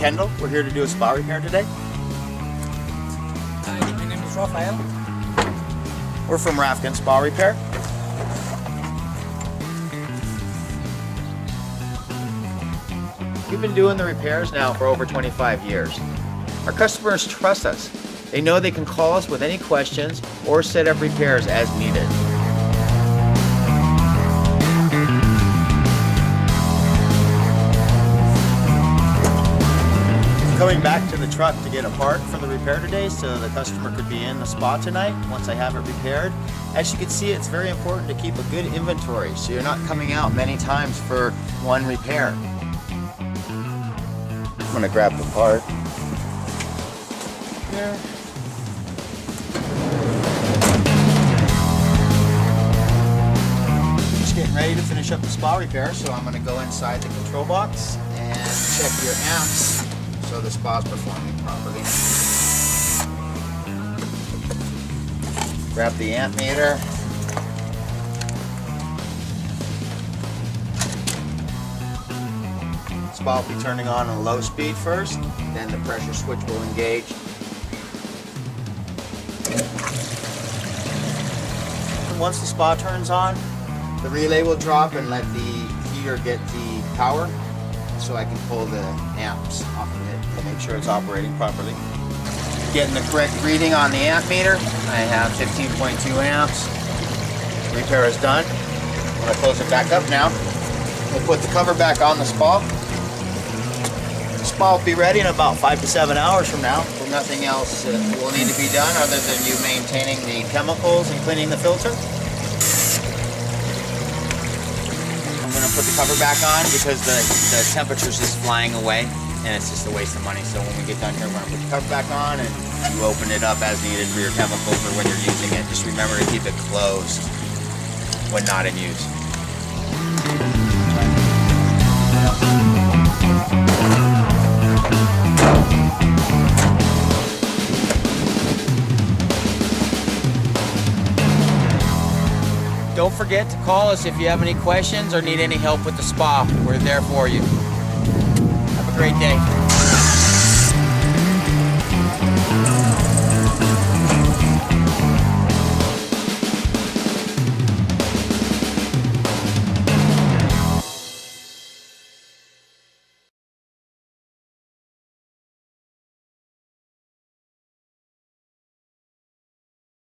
Kendal. We're here to do a spa repair today. Hi, my name is Rafael. We're from Rafken Spa Repair. We've been doing the repairs now for over 25 years. Our customers trust us. They know they can call us with any questions or set up repairs as needed. Coming back to the truck to get a part for the repair today so the customer could be in the spa tonight once I have it repaired. As you can see, it's very important to keep a good inventory so you're not coming out many times for one repair. I'm gonna grab the part here. Just getting ready to finish up the spa repair, so I'm gonna go inside the control box and check your amps so the spa's performing properly. Grab the amp meter. Spa will be turning on a low speed first, then the pressure switch will engage. Once the spa turns on, the relay will drop and let the heater get the power so I can pull the amps off of it to make sure it's operating properly. Getting the correct reading on the amp meter. I have 15.2 amps. Repair is done. I'm going to close it back up now. We'll put the cover back on the spa. The spa will be ready in about 5 to 7 hours from now. So nothing else will need to be done other than you maintaining the chemicals and cleaning the filter. I'm going to put the cover back on because the temperature's just flying away and it's just a waste of money. So when we get done here, we're going to put the cover back on and you open it up as needed for your chemicals or when you're using it. Just remember to keep it closed when not in use. Don't forget to call us if you have any questions or need any help with the spa. We're there for you. Have a great day.